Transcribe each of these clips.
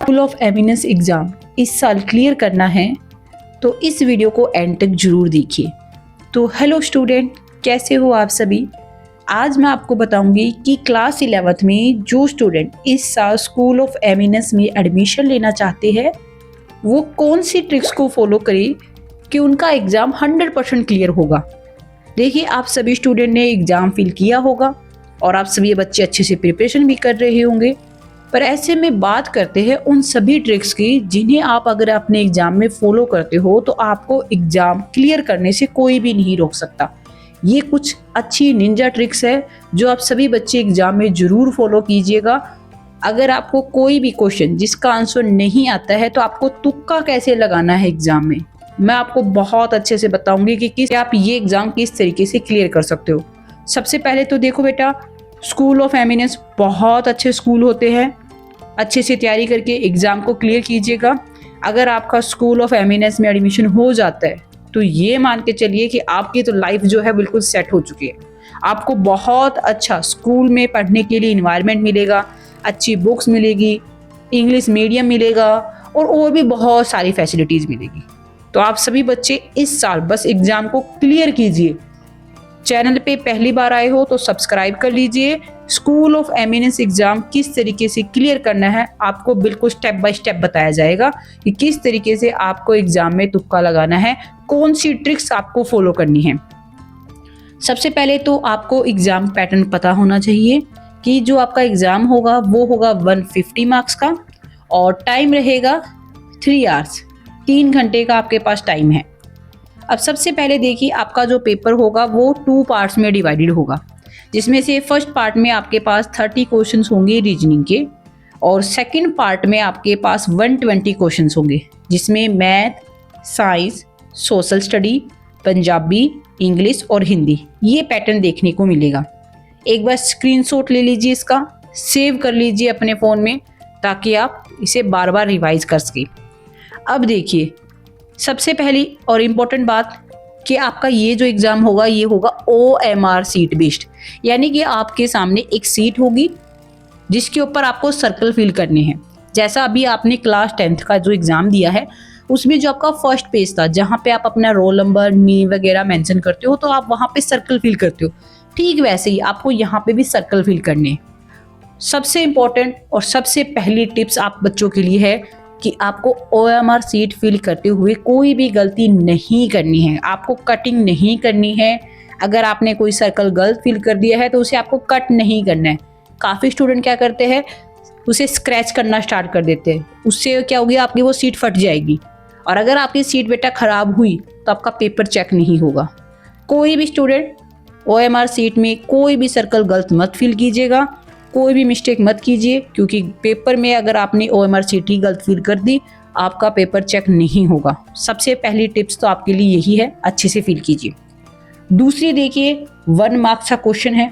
School of eminence exam इस साल clear करना है तो इस वीडियो को एंड तक जरूर देखिए। तो हेलो स्टूडेंट, कैसे हो आप सभी। आज मैं आपको बताऊंगी कि क्लास 11th में जो स्टूडेंट इस साल स्कूल ऑफ एमिनेंस में एडमिशन लेना चाहते हैं वो कौन सी ट्रिक्स को फॉलो करे कि उनका एग्ज़ाम 100% क्लियर होगा। देखिए, आप सभी स्टूडेंट ने एग्ज़ाम फिल किया होगा और आप सभी बच्चे अच्छे से प्रिपरेशन भी कर रहे होंगे, पर ऐसे में बात करते हैं उन सभी ट्रिक्स की जिन्हें आप अगर अपने एग्ज़ाम में फॉलो करते हो तो आपको एग्ज़ाम क्लियर करने से कोई भी नहीं रोक सकता। ये कुछ अच्छी निंजा ट्रिक्स है जो आप सभी बच्चे एग्ज़ाम में ज़रूर फॉलो कीजिएगा। अगर आपको कोई भी क्वेश्चन जिसका आंसर नहीं आता है तो आपको तुक्का कैसे लगाना है एग्ज़ाम में, मैं आपको बहुत अच्छे से बताऊंगी कि आप ये एग्ज़ाम किस तरीके से क्लियर कर सकते हो। सबसे पहले तो देखो बेटा, स्कूल ऑफ एमिनेंस बहुत अच्छे स्कूल होते हैं। अच्छे से तैयारी करके एग्ज़ाम को क्लियर कीजिएगा। अगर आपका स्कूल ऑफ एमिनेंस में एडमिशन हो जाता है तो ये मान के चलिए कि आपकी तो लाइफ जो है बिल्कुल सेट हो चुकी है। आपको बहुत अच्छा स्कूल में पढ़ने के लिए इन्वायरमेंट मिलेगा, अच्छी बुक्स मिलेगी, इंग्लिश मीडियम मिलेगा और भी बहुत सारी फैसिलिटीज़ मिलेगी। तो आप सभी बच्चे इस साल बस एग्ज़ाम को क्लियर कीजिए। चैनल पे पहली बार आए हो तो सब्सक्राइब कर लीजिए। स्कूल ऑफ एमिनेंस एग्ज़ाम किस तरीके से क्लियर करना है आपको बिल्कुल स्टेप बाय स्टेप बताया जाएगा कि किस तरीके से आपको एग्ज़ाम में तुक्का लगाना है, कौन सी ट्रिक्स आपको फॉलो करनी है। सबसे पहले तो आपको एग्ज़ाम पैटर्न पता होना चाहिए कि जो आपका एग्ज़ाम होगा वो होगा 150 मार्क्स का और टाइम रहेगा 3 आवर्स, 3 घंटे का आपके पास टाइम है। अब सबसे पहले देखिए, आपका जो पेपर होगा वो 2 पार्ट्स में डिवाइडेड होगा, जिसमें से फर्स्ट पार्ट में आपके पास 30 क्वेश्चंस होंगे रीजनिंग के और सेकंड पार्ट में आपके पास 120 क्वेश्चंस होंगे, जिसमें math, science, social study, Punjabi, English और हिंदी ये पैटर्न देखने को मिलेगा। एक बार स्क्रीनशॉट ले लीजिए, इसका सेव कर लीजिए अपने फ़ोन में ताकि आप इसे बार बार रिवाइज कर सकें। अब देखिए, सबसे पहली और इम्पोर्टेंट बात कि आपका ये जो एग्ज़ाम होगा ये होगा OMR सीट बेस्ड, यानी कि आपके सामने एक सीट होगी जिसके ऊपर आपको सर्कल फिल करने हैं। जैसा अभी आपने क्लास 10th का जो एग्ज़ाम दिया है उसमें जो आपका फर्स्ट पेज था जहाँ पे आप अपना रोल नंबर, नेम वगैरह मेंशन करते हो तो आप वहाँ पे सर्कल फिल करते हो, ठीक वैसे ही आपको यहाँ पे भी सर्कल फिल करने हैं। सबसे इम्पोर्टेंट और सबसे पहली टिप्स आप बच्चों के लिए है कि आपको OMR सीट फिल करते हुए कोई भी गलती नहीं करनी है, आपको कटिंग नहीं करनी है। अगर आपने कोई सर्कल गलत फिल कर दिया है तो उसे आपको कट नहीं करना है। काफ़ी स्टूडेंट क्या करते हैं, उसे स्क्रैच करना स्टार्ट कर देते हैं, उससे क्या होगी, आपकी वो सीट फट जाएगी और अगर आपकी सीट बेटा ख़राब हुई तो आपका पेपर चेक नहीं होगा। कोई भी स्टूडेंट OMR सीट में कोई भी सर्कल गलत मत फिल कीजिएगा, कोई भी मिस्टेक मत कीजिए, क्योंकि पेपर में अगर आपने OMR सीट ही गलत फिल कर दी आपका पेपर चेक नहीं होगा। सबसे पहली टिप्स तो आपके लिए यही है, अच्छे से फिल कीजिए। दूसरी देखिए, 1 मार्क्स का क्वेश्चन है।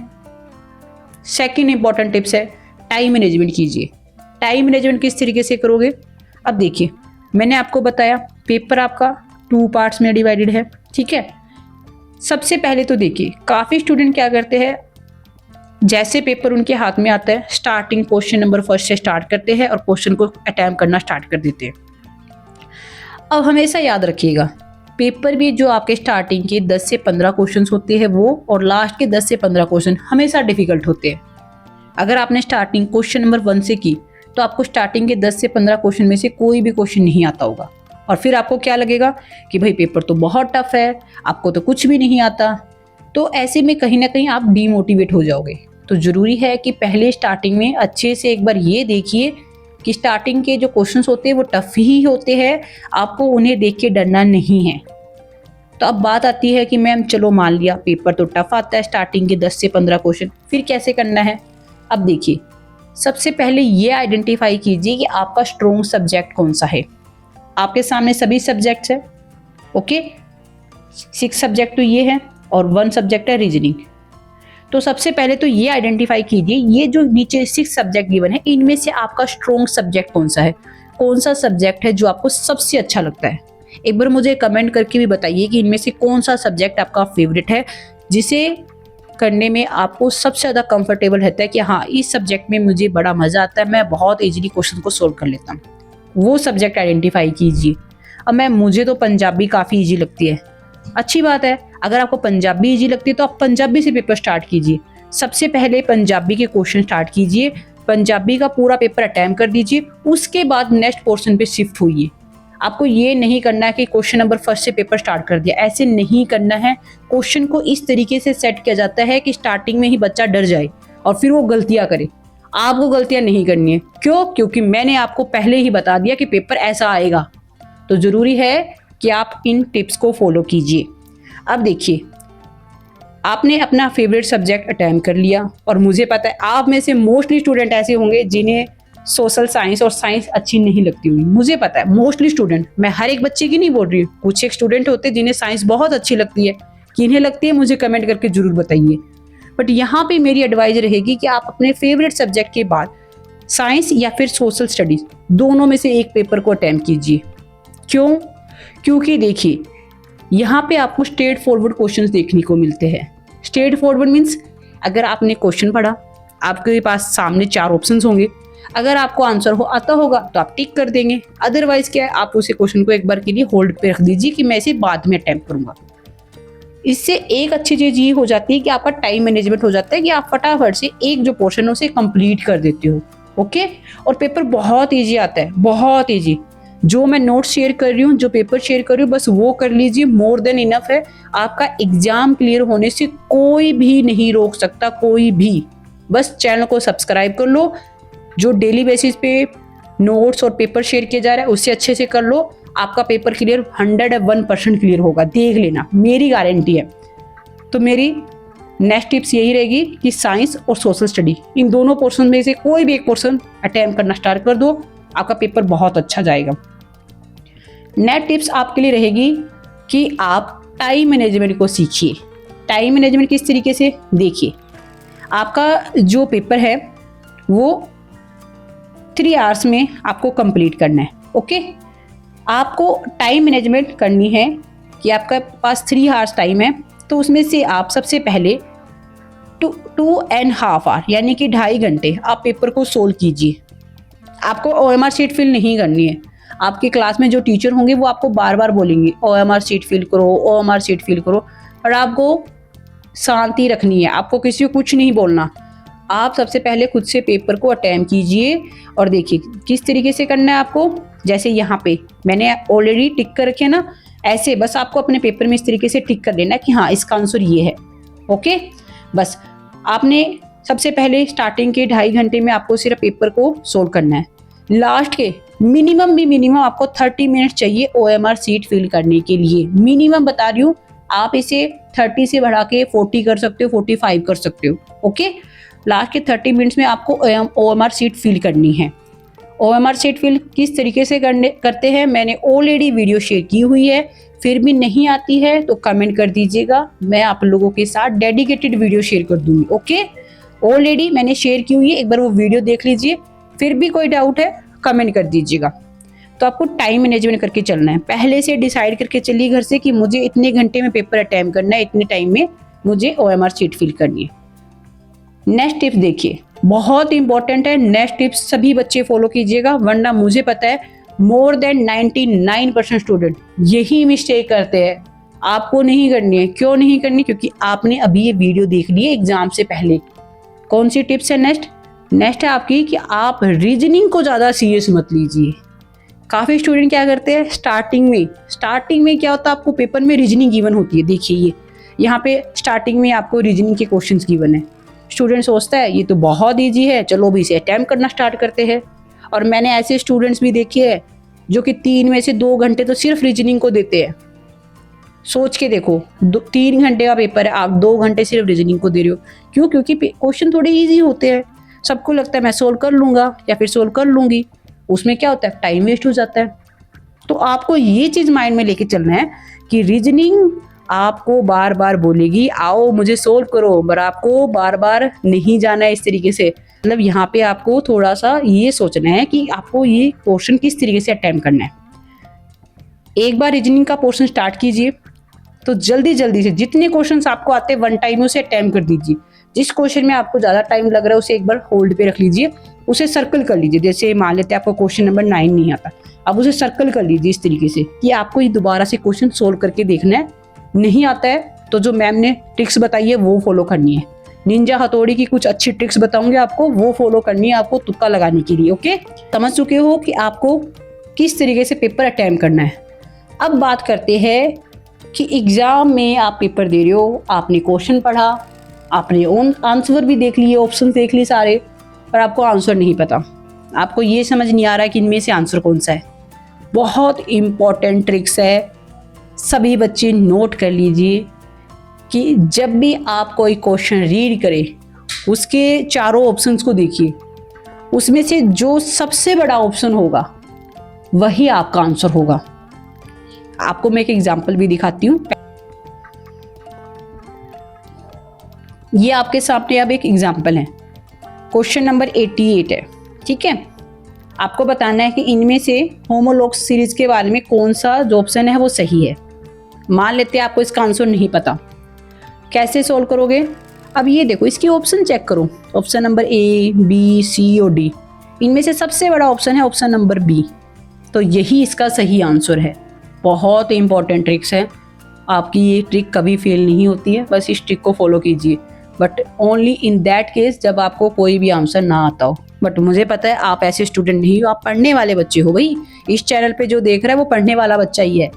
सेकंड इंपॉर्टेंट टिप्स है, टाइम मैनेजमेंट कीजिए। टाइम मैनेजमेंट किस तरीके से करोगे, अब देखिए, मैंने आपको बताया पेपर आपका 2 पार्ट्स में डिवाइडेड है, ठीक है। सबसे पहले तो देखिए, काफ़ी स्टूडेंट क्या करते हैं, जैसे पेपर उनके हाथ में आता है स्टार्टिंग क्वेश्चन नंबर फर्स्ट से स्टार्ट करते हैं और क्वेश्चन को अटैम्प्ट करना स्टार्ट कर देते हैं। अब हमेशा याद रखिएगा, पेपर में जो आपके स्टार्टिंग के 10 से 15 क्वेश्चन होते हैं वो और लास्ट के 10 से 15 क्वेश्चन हमेशा डिफिकल्ट होते हैं। अगर आपने स्टार्टिंग क्वेश्चन नंबर 1 से की तो आपको स्टार्टिंग के 10 से 15 क्वेश्चन में से कोई भी क्वेश्चन नहीं आता होगा और फिर आपको क्या लगेगा कि भाई पेपर तो बहुत टफ है, आपको तो कुछ भी नहीं आता। तो ऐसे में कहीं ना कहीं आप डीमोटिवेट हो जाओगे। तो ज़रूरी है कि पहले स्टार्टिंग में अच्छे से एक बार ये देखिए कि स्टार्टिंग के जो क्वेश्चंस होते हैं वो टफ ही होते हैं, आपको उन्हें देख के डरना नहीं है। तो अब बात आती है कि मैम चलो मान लिया पेपर तो टफ आता है स्टार्टिंग के 10 से 15 क्वेश्चन, फिर कैसे करना है। अब देखिए, सबसे पहले ये आइडेंटिफाई कीजिए कि आपका स्ट्रॉन्ग सब्जेक्ट कौन सा है। आपके सामने सभी सब्जेक्ट्स है, ओके, 6 सब्जेक्ट तो ये है और 1 सब्जेक्ट है रीजनिंग। तो सबसे पहले तो ये आइडेंटिफाई कीजिए, ये जो नीचे 6 सब्जेक्ट गिवन है इनमें से आपका स्ट्रॉन्ग सब्जेक्ट कौन सा है, कौन सा सब्जेक्ट है जो आपको सबसे अच्छा लगता है। एक बार मुझे कमेंट करके भी बताइए कि इनमें से कौन सा सब्जेक्ट आपका फेवरेट है, जिसे करने में आपको सबसे ज़्यादा कंफर्टेबल रहता है कि हाँ इस सब्जेक्ट में मुझे बड़ा मज़ा आता है, मैं बहुत ईजिली क्वेश्चन को सोल्व कर लेता हूँ। वो सब्जेक्ट आइडेंटिफाई कीजिए। अब मुझे तो पंजाबी काफ़ी ईजी लगती है, अच्छी बात है। अगर आपको पंजाबी ईजी लगती है तो आप पंजाबी से पेपर स्टार्ट कीजिए। सबसे पहले पंजाबी के क्वेश्चन स्टार्ट कीजिए, पंजाबी का पूरा पेपर अटेम्प्ट कर दीजिए, उसके बाद नेक्स्ट पोर्शन पे शिफ्ट होइए। आपको ये नहीं करना है कि क्वेश्चन नंबर फर्स्ट से पेपर स्टार्ट कर दिया, ऐसे नहीं करना है। क्वेश्चन को इस तरीके से सेट किया जाता है कि स्टार्टिंग में ही बच्चा डर जाए और फिर वो गलतियां करे। आपको गलतियां नहीं करनी है। क्यों? क्योंकि मैंने आपको पहले ही बता दिया कि पेपर ऐसा आएगा। तो ज़रूरी है कि आप इन टिप्स को फॉलो कीजिए। अब देखिए, आपने अपना फेवरेट सब्जेक्ट अटेम्प्ट कर लिया और मुझे पता है आप में से मोस्टली स्टूडेंट ऐसे होंगे जिन्हें सोशल साइंस और साइंस अच्छी नहीं लगती हुई। मुझे पता है मोस्टली स्टूडेंट, मैं हर एक बच्चे की नहीं बोल रही हूँ, कुछ एक स्टूडेंट होते हैं जिन्हें साइंस बहुत अच्छी लगती है। किन्हें लगती है मुझे कमेंट करके जरूर बताइए। बट यहाँ पे मेरी एडवाइस रहेगी कि आप अपने फेवरेट सब्जेक्ट के बाद साइंस या फिर सोशल स्टडीज दोनों में से एक पेपर को अटेम्प्ट कीजिए। क्यों? क्योंकि देखिए, यहाँ पे आपको स्ट्रेट फॉरवर्ड क्वेश्चंस देखने को मिलते हैं। स्ट्रेट फॉरवर्ड मीन्स अगर आपने क्वेश्चन पढ़ा, आपके पास सामने 4 ऑप्शंस होंगे, अगर आपको आंसर आता होगा तो आप टिक कर देंगे, अदरवाइज क्या है, आप उसे क्वेश्चन को एक बार के लिए होल्ड पे रख दीजिए कि मैं इसे बाद में अटेम्प्ट करूंगा। इससे एक अच्छी चीज ये हो जाती है कि आपका टाइम मैनेजमेंट हो जाता है कि आप फटाफट से एक जो पोर्शन है उसे कंप्लीट कर देते हो। ओके, और पेपर बहुत ईजी आता है, बहुत ईजी। जो मैं नोट्स शेयर कर रही हूँ, जो पेपर शेयर कर रही हूँ, बस वो कर लीजिए, मोर देन इनफ है। आपका एग्जाम क्लियर होने से कोई भी नहीं रोक सकता, कोई भी। बस चैनल को सब्सक्राइब कर लो, जो डेली बेसिस पे नोट्स और पेपर शेयर किया जा रहा है उससे अच्छे से कर लो। आपका पेपर क्लियर 101% क्लियर होगा, देख लेना, मेरी गारंटी है। तो मेरी नेक्स्ट टिप्स यही रहेगी कि साइंस और सोशल स्टडी इन दोनों पोर्शन में से कोई भी एक पोर्शन अटेम्प्ट करना स्टार्ट कर दो, आपका पेपर बहुत अच्छा जाएगा। नेक्स्ट टिप्स आपके लिए रहेगी कि आप टाइम मैनेजमेंट को सीखिए। टाइम मैनेजमेंट किस तरीके से? देखिए, आपका जो पेपर है वो 3 आवर्स में आपको कंप्लीट करना है। ओके, आपको टाइम मैनेजमेंट करनी है कि आपके पास 3 आवर्स टाइम है, तो उसमें से आप सबसे पहले 2.5 आवर यानी कि 2.5 घंटे आप पेपर को सोल्व कीजिए। आपको OMR शीट फिल नहीं करनी है। आपके क्लास में जो टीचर होंगे वो आपको बार बार बोलेंगे OMR शीट फिल करो, OMR शीट फिल करो, और आपको शांति रखनी है, आपको किसी को कुछ नहीं बोलना। आप सबसे पहले खुद से पेपर को अटेम्प्ट कीजिए और देखिए किस तरीके से करना है आपको। जैसे यहाँ पे मैंने ऑलरेडी टिक कर रखे ना, ऐसे बस आपको अपने पेपर में इस तरीके से टिक कर देना है कि हाँ इसका आंसर ये है। ओके, बस आपने सबसे पहले स्टार्टिंग के 2.5 घंटे में आपको सिर्फ पेपर को सोल्व करना है। लास्ट के मिनिमम आपको 30 मिनट चाहिए OMR शीट फिल करने के लिए, मिनिमम बता रही हूँ। आप इसे 30 से बढ़ा के 40 कर सकते हो, 45 कर सकते हो। ओके, लास्ट के 30 मिनट्स में आपको OMR शीट फिल करनी है। OMR शीट फिल किस तरीके से करते हैं मैंने ऑलरेडी वीडियो शेयर की हुई है, फिर भी नहीं आती है तो कमेंट कर दीजिएगा, मैं आप लोगों के साथ डेडिकेटेड वीडियो शेयर कर दूंगी। ओके, ऑलरेडी मैंने शेयर की हुई है, एक बार वो वीडियो देख लीजिए, फिर भी कोई डाउट है कमेंट कर दीजिएगा। तो आपको टाइम मैनेजमेंट करके चलना है, पहले से डिसाइड करके चलिए घर से कि मुझे इतने घंटे में पेपर अटेम्प्ट करना है, इतने टाइम में मुझे OMR शीट फिल करनी है। नेक्स्ट टिप्स देखिए, बहुत इंपॉर्टेंट है। नेक्स्ट टिप्स सभी बच्चे फॉलो कीजिएगा, वरना मुझे पता है मोर देन 99% स्टूडेंट यही मिस्टेक करते हैं। आपको नहीं करनी है। क्यों नहीं करनी? क्योंकि आपने अभी ये वीडियो देख ली है एग्जाम से पहले। कौन सी टिप्स है? नेक्स्ट है आपकी कि आप रीजनिंग को ज़्यादा सीरियस मत लीजिए। काफ़ी स्टूडेंट क्या करते हैं, स्टार्टिंग में क्या होता है, आपको पेपर में रीजनिंग गिवन होती है। देखिए ये यहाँ पे स्टार्टिंग में आपको रीजनिंग के क्वेश्चंस गिवन है। स्टूडेंट सोचता है ये तो बहुत ईजी है, चलो भी इसे अटेम्प्ट करना स्टार्ट करते हैं। और मैंने ऐसे स्टूडेंट्स भी देखे हैं जो कि 3 में से 2 घंटे तो सिर्फ रीजनिंग को देते हैं। सोच के देखो, 3 घंटे का पेपर है, आप 2 घंटे सिर्फ रीजनिंग को दे रहे हो। क्यों? क्योंकि क्वेश्चन थोड़े ईजी होते हैं, सबको लगता है मैं सोल्व कर लूँगा या फिर सोल्व कर लूँगी। उसमें क्या होता है, टाइम वेस्ट हो जाता है। तो आपको ये चीज़ माइंड में लेके चलना है कि रीजनिंग आपको बार बार बोलेगी आओ मुझे सोल्व करो, पर आपको बार बार नहीं जाना है इस तरीके से। मतलब यहाँ पे आपको थोड़ा सा ये सोचना है कि आपको ये पोर्शन किस तरीके से अटेम्प्ट करना है। एक बार रीजनिंग का पोर्शन स्टार्ट कीजिए तो जल्दी से जितने क्वेश्चंस आपको आते हैं 1 टाइम में उसे अटेम्प्ट कर दीजिए। जिस क्वेश्चन में आपको ज़्यादा टाइम लग रहा है उसे एक बार होल्ड पे रख लीजिए, उसे सर्कल कर लीजिए। जैसे मान लेते हैं आपको क्वेश्चन नंबर 9 नहीं आता, अब उसे सर्कल कर लीजिए इस तरीके से कि आपको ये दोबारा से क्वेश्चन सोल्व करके देखना है। नहीं आता है तो जो मैम ने ट्रिक्स बताई है वो फॉलो करनी है। निंजा हथौड़ी की कुछ अच्छी ट्रिक्स बताऊंगे आपको, वो फॉलो करनी है आपको तुक्का लगाने के लिए। ओके, समझ चुके हो कि आपको किस तरीके से पेपर अटेम्प्ट करना है। अब बात करते हैं कि एग्जाम में आप पेपर दे रहे हो, आपने क्वेश्चन पढ़ा, आपने ओन आंसर भी देख लिए, ऑप्शन देख लिए सारे, पर आपको आंसर नहीं पता, आपको ये समझ नहीं आ रहा है कि इनमें से आंसर कौन सा है। बहुत इम्पॉर्टेंट ट्रिक्स है, सभी बच्चे नोट कर लीजिए कि जब भी आप कोई क्वेश्चन रीड करें उसके चारों ऑप्शंस को देखिए, उसमें से जो सबसे बड़ा ऑप्शन होगा वही आपका आंसर होगा। आपको मैं एक एग्जांपल भी दिखाती हूँ। ये आपके सामने अब एक एग्जांपल है, क्वेश्चन नंबर 88 है। ठीक है, आपको बताना है कि इनमें से होमोलॉग्स सीरीज के बारे में कौन सा जो ऑप्शन है वो सही है। मान लेते हैं आपको इसका आंसर नहीं पता, कैसे सोल्व करोगे? अब ये देखो, इसके ऑप्शन चेक करो, ऑप्शन नंबर ए, बी, सी और डी, इनमें से सबसे बड़ा ऑप्शन है ऑप्शन नंबर बी, तो यही इसका सही आंसर है। बहुत इंपॉर्टेंट ट्रिक्स है, आपकी ये ट्रिक कभी फेल नहीं होती है, बस इस ट्रिक को फॉलो कीजिए, but only in that case जब आपको कोई भी आंसर ना आता हो। बट मुझे पता है आप ऐसे स्टूडेंट नहीं हो, आप पढ़ने वाले बच्चे हो भाई। इस चैनल पे जो देख रहा है वो पढ़ने वाला बच्चा ही है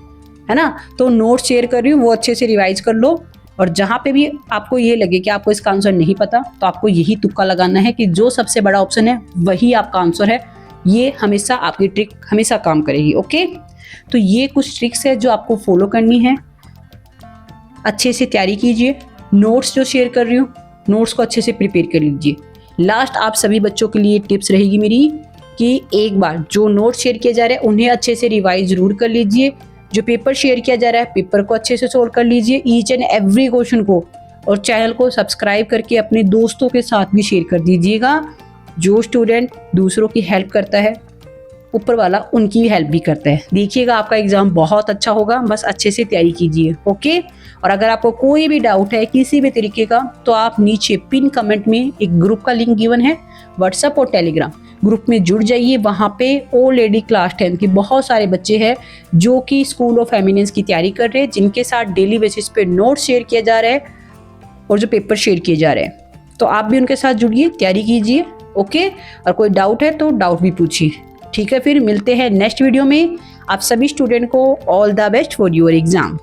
ना। तो नोट शेयर कर रही हूँ, वो अच्छे से रिवाइज कर लो, और जहाँ पे भी आपको ये लगे कि आपको इसका आंसर नहीं पता तो आपको यही तुक्का लगाना है कि जो सबसे बड़ा ऑप्शन है वही आपका आंसर है। ये हमेशा आपकी ट्रिक हमेशा काम करेगी। ओके, तो ये कुछ ट्रिक्स है जो आपको फॉलो करनी है। अच्छे से तैयारी कीजिए, नोट्स जो शेयर कर रही हूँ नोट्स को अच्छे से प्रिपेयर कर लीजिए। लास्ट आप सभी बच्चों के लिए टिप्स रहेगी मेरी कि एक बार जो नोट्स शेयर किए जा रहे हैं उन्हें अच्छे से रिवाइज जरूर कर लीजिए। जो पेपर शेयर किया जा रहा है पेपर को अच्छे से सोल्व कर लीजिए, ईच एंड एवरी क्वेश्चन को, और चैनल को सब्सक्राइब करके अपने दोस्तों के साथ भी शेयर कर दीजिएगा। जो स्टूडेंट दूसरों की हेल्प करता है ऊपर वाला उनकी भी हेल्प भी करता है। देखिएगा आपका एग्जाम बहुत अच्छा होगा, बस अच्छे से तैयारी कीजिए। ओके, और अगर आपको कोई भी डाउट है किसी भी तरीके का तो आप नीचे पिन कमेंट में एक ग्रुप का लिंक गिवन है, व्हाट्सएप और टेलीग्राम ग्रुप में जुड़ जाइए। वहाँ पे ऑलरेडी क्लास 10 के बहुत सारे बच्चे हैं जो कि स्कूल ऑफ एमिनेंस की तैयारी कर रहे हैं, जिनके साथ डेली बेसिस पे नोट शेयर किया जा रहा है और जो पेपर शेयर किए जा रहे हैं, तो आप भी उनके साथ जुड़िए, तैयारी कीजिए। ओके, और कोई डाउट है तो डाउट भी पूछिए। ठीक है, फिर मिलते हैं नेक्स्ट वीडियो में। आप सभी स्टूडेंट को all the best for your exam.